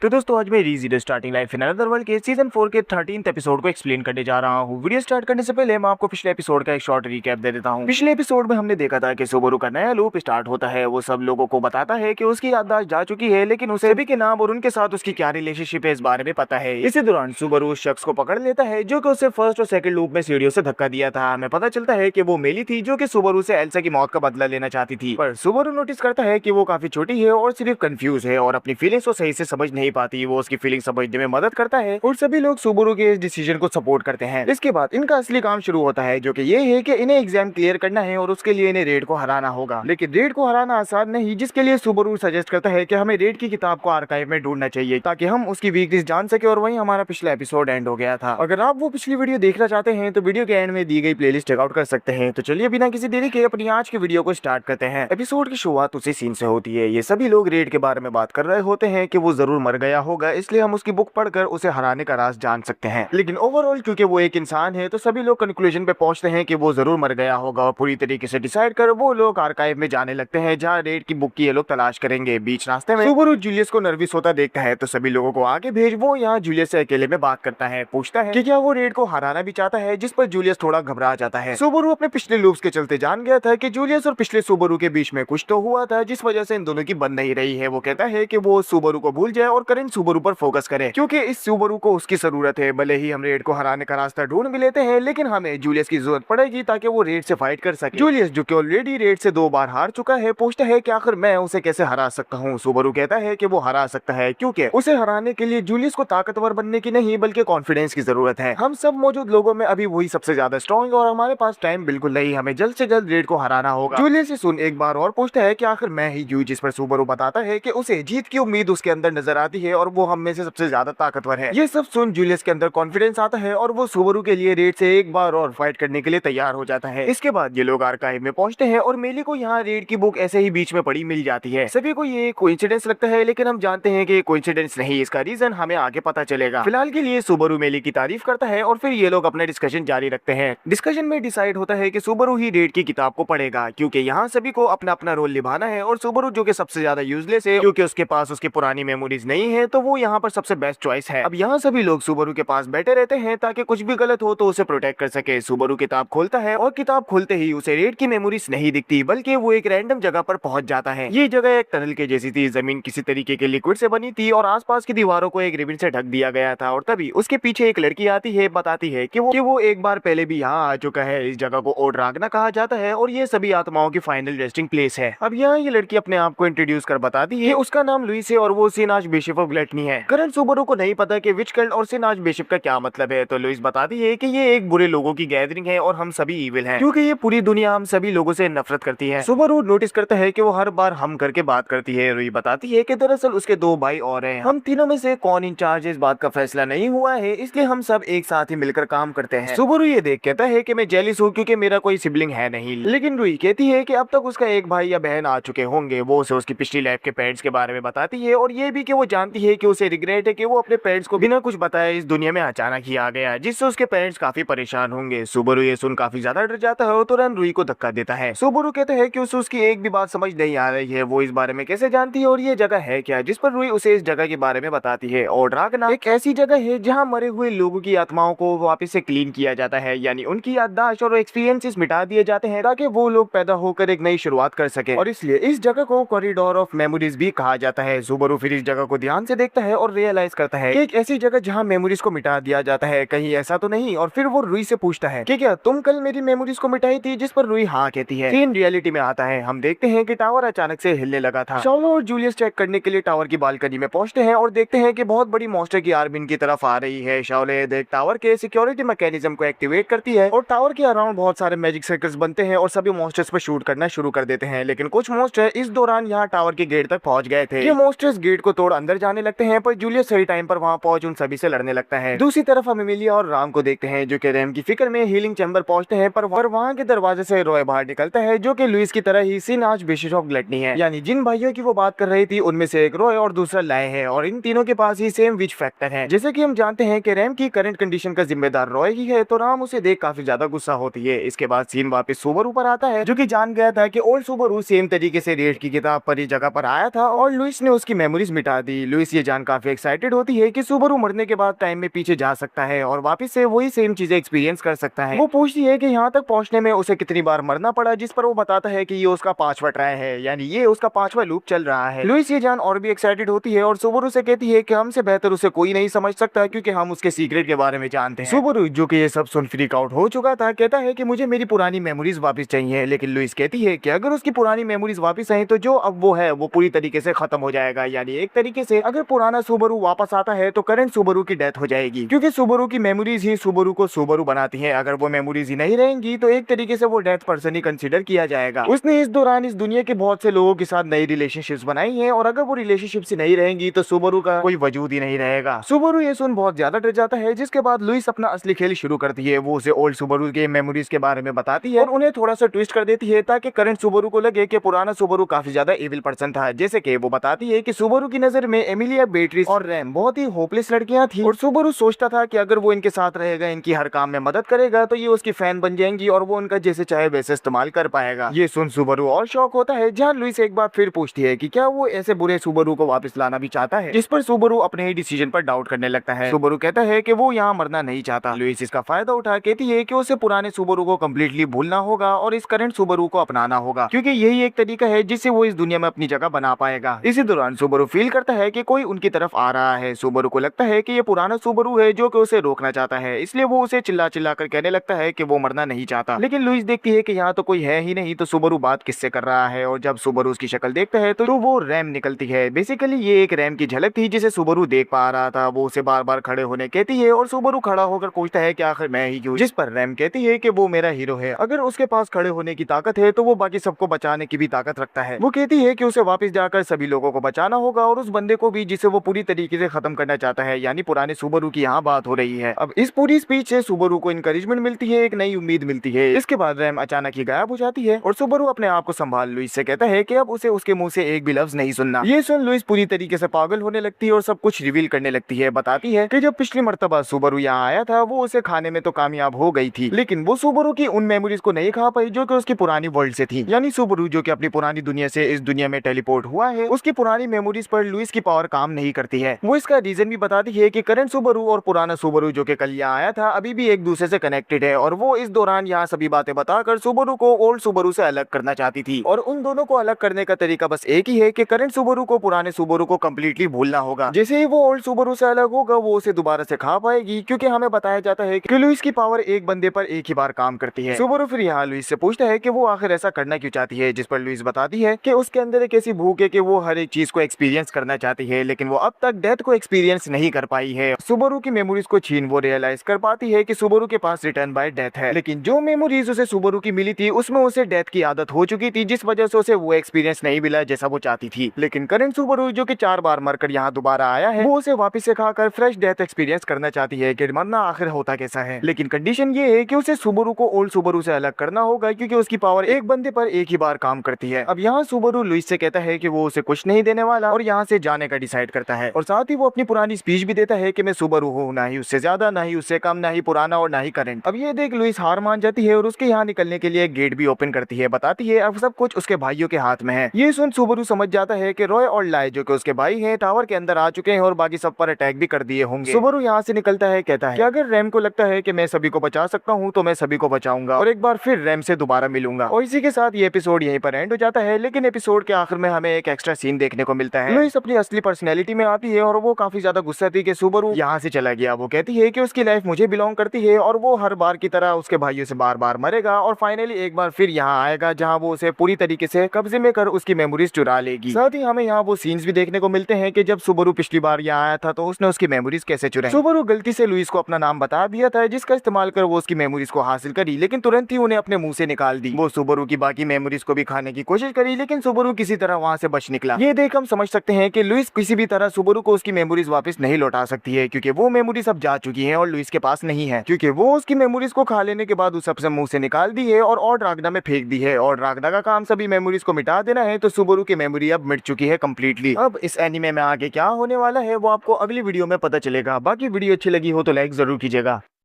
तो दोस्तों आज मैं रीज़ starting life in another world के सीजन 4 के 13th एपिसोड को एक्सप्लेन करने जा रहा हूँ। वीडियो स्टार्ट करने से पहले मैं आपको पिछले एपिसोड का एक शॉर्ट रिकैप दे देता हूँ। पिछले एपिसोड में हमने देखा था कि सुबरू का नया लूप स्टार्ट होता है। वो सब लोगों को बताता है कि उसकी याददाश्त जा चुकी है, लेकिन उसे सभी के नाम और उनके साथ उसकी क्या रिलेशनशिप है इस बारे में पता है। इसी दौरान सुबरू उस शख्स को पकड़ लेता है जो कि उसे फर्स्ट और सेकंड लूप में सीढ़ियों से धक्का दिया था। हमें पता चलता है कि वो मेली थी जो कि सुबरू से एल्सा की मौत का बदला लेना चाहती थी, पर सुबरू नोटिस करता है कि वो काफी छोटी है और सिर्फ कंफ्यूज है और अपनी फीलिंग्स को सही से समझ नहीं पाती। वो उसकी फीलिंग समझने में मदद करता है और सभी लोग सुबरू के इस डिसीजन को सपोर्ट करते हैं। इसके बाद इनका असली काम शुरू होता है, जो कि ये है कि इन्हें एग्जाम क्लियर करना है और उसके लिए इन्हें रेड को हराना होगा। लेकिन रेड को हराना आसान नहीं, जिसके लिए सुबरू सजेस्ट करता है कि हमें रेड की किताब को आर्काइव में ढूंढना चाहिए ताकि हम उसकी वीकनेस जान सके। और वहीं हमारा पिछला एपिसोड एंड हो गया था। अगर आप वो पिछली वीडियो देखना चाहते हैं तो वीडियो के एंड में दी गई प्लेलिस्ट चेकआउट कर सकते हैं। तो चलिए बिना किसी देरी के अपनी आज की वीडियो को स्टार्ट करते हैं। एपिसोड की शुरुआत उसी सीन से होती है। ये सभी लोग रेड के बारे में बात कर रहे होते हैं कि वो जरूर मर गया होगा, इसलिए हम उसकी बुक पढ़कर उसे हराने का राज जान सकते हैं। लेकिन ओवरऑल क्योंकि वो एक इंसान है तो सभी लोग कंक्लूजन पे पहुंचते हैं कि वो जरूर मर गया होगा और पूरी तरीके से डिसाइड कर वो लोग आर्काइव में जाने लगते हैं जहाँ रेड की बुक की ये लोग तलाश करेंगे। बीच रास्ते में सुबरू जूलियस को नर्वस होता देखता है तो सभी लोगों को आगे भेज वो यहाँ जूलियस से अकेले में बात करता है। पूछता है कि क्या वो रेड को हराना भी चाहता है, जिस पर जूलियस थोड़ा घबरा जाता है। सुबरू अपने पिछले लूप्स के चलते जान गया था कि जूलियस और पिछले सुबरू के बीच में कुछ तो हुआ था, जिस वजह से इन दोनों की बन नहीं रही है। वो कहता है कि वो सुबरू को भूल जाए और करंट सुबरू पर फोकस करे, क्योंकि इस सुबरू को उसकी जरूरत है। भले ही हम रेड को हराने का रास्ता ढूंढ भी लेते हैं, लेकिन हमें जूलियस की जरूरत पड़ेगी ताकि वो रेड से फाइट कर सके। जूलियस जो कि ऑलरेडी रेड से 2 बार हार चुका है पूछता है कि आखिर मैं उसे कैसे हरा सकता हूँ। सुबरू कहता है कि वो हरा सकता है, क्योंकि उसे हराने के लिए जूलियस को ताकतवर बनने की नहीं बल्कि कॉन्फिडेंस की जरूरत है। हम सब मौजूद लोगों में अभी वही सबसे ज्यादा स्ट्रॉन्ग और हमारे पास टाइम बिल्कुल नहीं, हमें जल्द से जल्द रेड को हराना होगा। जूलियस से सुन एक बार और पूछता है कि आखिर मैं ही हूँ, जिस पर सुबरू बताता है कि उसे जीत की उम्मीद उसके अंदर नजर आती है और वो हम में से सबसे ज्यादा ताकतवर है। ये सब सुन जूलियस के अंदर कॉन्फिडेंस आता है और वो सुबरू के लिए रेड से एक बार और फाइट करने के लिए तैयार हो जाता है। इसके बाद ये लोग आर्काइव में पहुंचते हैं और मेली को यहाँ रेड की बुक ऐसे ही बीच में पड़ी मिल जाती है। सभी को ये कोइंसिडेंस लगता है, लेकिन हम जानते हैं कि कोइंसिडेंस नहीं, इसका रीजन हमें आगे पता चलेगा। फिलहाल के लिए सुबरू मेली की तारीफ करता है और फिर ये लोग अपना डिस्कशन जारी रखते हैं। डिस्कशन में डिसाइड होता है कि सुबरू ही रेड की किताब को पढ़ेगा, क्योंकि यहाँ सभी को अपना अपना रोल निभाना है और सुबरू जो कि सबसे ज्यादा यूजलेस है क्योंकि उसके पास उसकी पुरानी मेमोरीज नहीं है, तो वो यहाँ पर सबसे बेस्ट चॉइस है। अब यहाँ सभी लोग सुबरू के पास बैठे रहते हैं ताकि कुछ भी गलत हो तो उसे प्रोटेक्ट कर सके। सुबरू किताब खोलता है और किताब खोलते ही उसे रेड की मेमोरीज नहीं दिखती, बल्कि वो एक रैंडम जगह पर पहुंच जाता है। ये जगह एक टनल के जैसी थी। जमीन किसी तरीके के लिक्विड से बनी थी और आसपास की दीवारों को एक रिबन से ढक दिया गया था। और तभी उसके पीछे एक लड़की आती है, बताती है कि वो एक बार पहले भी यहाँ आ चुका है। इस जगह को ओड्रागना कहा जाता है और ये सभी आत्माओं की फाइनल रेस्टिंग प्लेस है। अब यहाँ ये लड़की अपने आप को इंट्रोड्यूस कर बताती है उसका नाम लुइस है और वो सिनाज बिशप ऑफ ग्लटनी है। करंट सुबरू को नहीं पता कि विच कल्ट और सिनाज बिशप का क्या मतलब है, तो लुइस बताती है कि ये एक बुरे लोगों की गैदरिंग है और हम सभी इविल हैं, क्योंकि ये पूरी दुनिया हम सभी लोगों से नफरत करती है। सुबरू नोटिस करता है कि वो हर बार हम करके बात करती है। रुई बताती है कि दरअसल उसके 2 भाई और हैं। हम तीनों में से कौन इंचार्ज है इस बात का फैसला नहीं हुआ है, इसलिए हम सब एक साथ ही मिलकर काम करते हैं। सुबरू ये देख कहता है कि मैं जेलिस हूँ क्योंकि मेरा कोई सिबलिंग है नहीं, लेकिन रुई कहती है कि अब तक उसका एक भाई या बहन आ चुके होंगे। वो उसे उसकी पिछली लाइफ के पेरेंट्स के बारे में बताती है और ये भी कि वो जानती है कि उसे रिग्रेट है कि वो अपने पेरेंट्स को बिना कुछ बताए इस दुनिया में अचानक ही आ गया, जिससे उसके पेरेंट्स काफी परेशान होंगे। सुबरू ये सुन काफी ज्यादा डर जाता है और तुरंत रुई को धक्का देता है। सुबरू कहता है कि उसे उसकी एक भी बात समझ नहीं आ रही है, वो इस बारे में कैसे जानती है और ये जगह है क्या, जिस पर रुई उसे इस जगह के बारे में बताती है। ओड्रागना एक ऐसी जगह है जहाँ मरे हुए लोगों की आत्माओं को वापस से क्लीन किया जाता है, यानी उनकी याददाश्त और एक्सपीरियंसेस मिटा दिए जाते हैं ताकि वो लोग पैदा होकर एक नई शुरुआत कर सके, और इसलिए इस जगह को कॉरिडोर ऑफ मेमोरीज भी कहा जाता है। सुबरू फिर इस जगह को ध्यान से देखता है और रियलाइज करता है कि एक ऐसी जगह जहाँ मेमोरीज को मिटा दिया जाता है, कहीं ऐसा तो नहीं। और फिर वो रुई से पूछता है कि क्या तुम कल मेरी मेमोरीज को मिटाई थी, जिस पर रुई हाँ कहती है। सीन रियलिटी में आता है। हम देखते हैं कि टावर अचानक से हिलने लगा था। शाओलो और जूलियस चेक करने के लिए टावर की बालकनी में पहुंचते हैं और देखते हैं कि बहुत बड़ी मॉन्स्टर की आर्मी इनकी तरफ आ रही है। शाओलो देख टावर के सिक्योरिटी मैकेनिज्म को एक्टिवेट करती है और टावर के अराउंड बहुत सारे मैजिक सर्कल्स बनते हैं और सभी मॉन्स्टर्स पर शूट करना शुरू कर देते हैं। लेकिन कुछ मॉन्स्टर इस दौरान यहाँ टावर के गेट तक पहुंच गए थे। ये मॉन्स्टर्स गेट को तोड़ अंदर जाने लगते हैं, पर जूलियस सही टाइम पर वहाँ पहुंच उन सभी से लड़ने लगता है। दूसरी तरफ हम एमिलिया और राम को देखते हैं जो कि रैम की फिक्र में हीलिंग चैम्बर पहुंचते हैं, पर वहाँ के दरवाजे से रॉय बाहर निकलता है जो कि लुइस की तरह ही सिनाज बिशप ऑफ ग्लटनी है। यानी जिन भाइयों की वो बात कर रही थी उनमें से एक रॉय और दूसरा लाए है और इन तीनों के पास ही सेम विच फैक्टर है। जैसे कि हम जानते हैं कि रैम की करंट कंडीशन का जिम्मेदार रॉय ही है, तो राम उसे देख काफी ज्यादा गुस्सा होती है। इसके बाद सीन वापस सुबरू पर आता है जो कि जान गया था कि ओल्ड सुबरू सेम तरीके से रेड की किताब पर इस जगह पर आया था और लुइस ने उसकी मेमोरीज मिटा दी। लुइस ये जान काफी एक्साइटेड होती है कि सुबरू मरने के बाद टाइम में पीछे जा सकता है और वापस से वही सेम चीजें एक्सपीरियंस कर सकता है। वो पूछती है कि यहाँ तक पहुंचने में उसे कितनी बार मरना पड़ा, जिस पर वो बताता है कि ये उसका 5वां ट्राई है, यानी ये उसका 5वां लूप चल रहा है। लुइस ये जान और भी एक्साइटेड होती है और सुबरू से कहती है कि हमसे बेहतर उसे कोई नहीं समझ सकता क्योंकि हम उसके सीक्रेट के बारे में जानते हैं। सुबरू जो कि ये सब सुन फ्रीक आउट हो चुका था कहता है कि मुझे मेरी पुरानी मेमोरीज वापस चाहिए, लेकिन लुइस कहती है कि अगर उसकी पुरानी मेमोरीज वापस आई तो जो अब वो है वो पूरी तरीके से खत्म हो जाएगा, यानी एक तरीके से अगर पुराना सुबरू वापस आता है तो करंट सुबरू की डेथ हो जाएगी, क्योंकि सुबरू की मेमोरीज ही सुबरू को सुबरू बनाती है। अगर वो मेमोरीज ही नहीं रहेंगी तो एक तरीके से वो डेथ पर्सन ही कंसीडर किया जाएगा। उसने इस दौरान इस दुनिया के बहुत से लोगों के साथ नई रिलेशनशिप्स बनाई हैं और अगर वो रिलेशनशिप्स ही नहीं रहेंगी तो सुबरू का कोई वजूद ही नहीं रहेगा। सुबरू ये सुन बहुत ज्यादा डर जाता है, जिसके बाद लुइस अपना असली खेल शुरू करती है। वो उसे ओल्ड सुबरू के मेमोरीज के बारे में बताती है और उन्हें थोड़ा सा ट्विस्ट कर देती है ताकि करंट सुबरू को लगे कि पुराना सुबरू काफी ज्यादा एविल पर्सन था। जैसे कि वो बताती है कि सुबरू की नजर में एमिलिया, बेट्रिस और रैम बहुत ही होपलेस लड़कियां थी और सुबरू सोचता था कि अगर वो इनके साथ रहेगा, इनकी हर काम में मदद करेगा तो ये उसकी फैन बन जाएंगी और वो उनका जैसे चाहे वैसे इस्तेमाल कर पाएगा। ये सुन सुबरू और शॉक होता है, जहाँ लुइस एक बार फिर पूछती है कि क्या वो ऐसे बुरे सुबरू को वापस लाना भी चाहता है, जिस पर सुबरू अपने ही डिसीजन पर डाउट करने लगता है। सुबरू कहता है कि वो यहाँ मरना नहीं चाहता। लुइस इसका फायदा उठा कहती है कि उसे पुराने सुबरू को कम्प्लीटली भूलना होगा और इस करंट सुबरू को अपनाना होगा, क्योंकि यही एक तरीका है जिससे वो इस दुनिया में अपनी जगह बना पाएगा। इसी दौरान सुबरू फील करता है कि कोई उनकी तरफ आ रहा है। सुबरू को लगता है कि ये पुराना सुबरू है जो कि उसे रोकना चाहता है, इसलिए वो उसे चिल्ला चिल्ला कर कहने लगता है कि वो मरना नहीं चाहता। लेकिन लुइस देखती है कि यहाँ तो कोई है ही नहीं, तो सुबरू बात किससे कर रहा है। और जब सुबरू उसकी शक्ल देखता है तो वो रैम निकलती है। बेसिकली ये एक रैम की झलक थी जिसे सुबरू देख पा रहा था। वो उसे बार बार खड़े होने कहती है और सुबरू खड़ा होकर पूछता है कि आखिर मैं ही क्यों, जिस पर रैम कहती है कि वो मेरा हीरो है, अगर उसके पास खड़े होने की ताकत है तो वो बाकी सबको बचाने की भी ताकत रखता है। वो कहती है कि उसे वापस जाकर सभी लोगों को बचाना होगा और उस बंदे को भी जिसे वो पूरी तरीके से खत्म करना चाहता है, यानी पुराने सुबरू की यहाँ बात हो रही है। अब इस पूरी स्पीच से सुबरू को इंकरेजमेंट मिलती है, एक नई उम्मीद मिलती है। इसके बाद रैम अचानक ही गायब हो जाती है और सुबरू अपने आप को संभाल लुइस से कहता है कि अब उसे उसके मुंह से एक भी लफ्ज नहीं सुनना। ये सुन लुइस पूरी तरीके से पागल होने लगती है और सब कुछ रिवील करने लगती है। बताती है कि जब पिछली मर्तबा सुबरू यहाँ आया था वो उसे खाने में तो कामयाब हो गई थी, लेकिन वो सुबरू की उन मेमोरीज को नहीं खा पाई जो कि उसकी पुरानी वर्ल्ड से थी। यानी सुबरू जो कि अपनी पुरानी दुनिया से इस दुनिया में टेलीपोर्ट हुआ है, उसकी पुरानी मेमोरीज पर लुइस की पावर काम नहीं करती है। वो इसका रीजन भी बताती है कि करंट सुबरू और पुराना सुबरू जो कि कल यहाँ आया था अभी भी एक दूसरे से कनेक्टेड है और वो इस दौरान यहाँ सभी बातें बताकर सुबरू को ओल्ड सुबरू से अलग करना चाहती थी। और उन दोनों को अलग करने का तरीका बस एक ही है कि करंट सुबरू को पुराने सुबरू को कम्प्लीटली भूलना होगा। जैसे ही वो ओल्ड सुबरू से अलग होगा वो उसे दोबारा से खा पाएगी, क्योंकि हमें बताया जाता है कि लुइस की पावर एक बंदे पर एक ही बार काम करती है। सुबरू फिर यहाँ लुइस से पूछता है कि वो आखिर ऐसा करना क्यों चाहती है, जिस पर लुइस बताती है कि उसके अंदर एक ऐसी भूख है कि वो हर एक चीज को एक्सपीरियंस करना चाहती है, लेकिन वो अब तक डेथ को एक्सपीरियंस नहीं कर पाई है। सुबरू की मेमोरीज को छीन वो रियलाइज कर पाती है कि सुबरू के पास रिटर्न बाय डेथ है, लेकिन जो मेमोरीज उसे सुबरू की मिली थी उसमें उसे डेथ की आदत हो चुकी थी, जिस वजह से उसे वो एक्सपीरियंस नहीं मिला जैसा वो चाहती थी। लेकिन करंट सुबरू जो कि 4 बार मरकर यहाँ दोबारा आया है, वो उसे वापस से खाकर फ्रेश डेथ एक्सपीरियंस करना चाहती है कि मरना आखिर होता कैसा है। लेकिन कंडीशन ये है कि उसे सुबरू को ओल्ड सुबरू से अलग करना होगा, क्योंकि उसकी पावर एक बंदे पर एक ही बार काम करती है। अब यहाँ सुबरू लुइस से कहता है कि वो उसे कुछ नहीं देने वाला और यहाँ से जाने का डिसाइड करता है, और साथ ही वो अपनी पुरानी स्पीच भी देता है कि मैं सुबरू हूँ, ना ही उससे ज्यादा, ना ही उससे कम, ना ही पुराना और ना ही करंट। अब ये देख लुइस हार मान जाती है और उसके यहाँ निकलने के लिए एक गेट भी ओपन करती है। बताती है अब सब कुछ उसके भाइयों के हाथ में है। ये सुन सुबरू समझ जाता है कि रॉय और लाय जो कि उसके भाई हैं टावर के अंदर आ चुके हैं और बाकी सब पर अटैक भी कर दिए होंगे। सुबरू यहाँ से निकलता है, कहता है कि अगर रैम को लगता है कि मैं सभी को बचा सकता हूँ तो मैं सभी को बचाऊंगा और एक बार फिर रैम से दोबारा मिलूंगा। और इसी के साथ ये एपिसोड यहीं पर एंड हो जाता है। लेकिन एपिसोड के आखिर में हमें एक एक्स्ट्रा सीन देखने को मिलता है। लुइस अपनी असली पर्सनैलिटी में आती है और वो काफी ज्यादा गुस्सा थी कि सुबरू यहाँ से चला गया। वो कहती है कि उसकी लाइफ मुझे बिलोंग करती है और वो हर बार की तरह उसके भाइयों से बार बार मरेगा और फाइनली एक बार फिर यहाँ आएगा जहाँ वो उसे पूरी तरीके से कब्जे में कर उसकी मेमोरीज चुरा लेगी। साथ ही हमें यहाँ वो सीन्स भी देखने को मिलते हैं कि जब सुबरू पिछली बार यहाँ आया था तो उसने उसकी मेमोरीज कैसे चुराई। सुबरू गलती से लुइस को अपना नाम बता दिया था, जिसका इस्तेमाल कर वो उसकी मेमोरीज को हासिल करी, लेकिन तुरंत ही उन्हें अपने मुंह से निकाल दी। वो सुबरू की बाकी मेमोरीज को भी खाने की कोशिश करी, लेकिन सुबरू किसी तरह वहाँ से बच निकला। ये देख हम समझ सकते हैं कि लुइस किसी भी तरह सुबरू को उसकी मेमोरीज वापस नहीं लौटा सकती है, क्योंकि वो मेमोरीज अब जा चुकी है और लुइस के पास नहीं है, क्योंकि वो उसकी मेमोरीज को खा लेने के बाद उस सबसे मुंह से निकाल दी है और ड्रागना में फेंक दी है। और ड्रागना का काम सभी मेमोरीज को मिटा देना है, तो सुबरू की मेमोरी अब मिट चुकी है कम्प्लीटली। अब इस एनिमे में आगे क्या होने वाला है वो आपको अगली वीडियो में पता चलेगा। बाकी वीडियो अच्छी लगी हो तो लाइक जरूर कीजिएगा।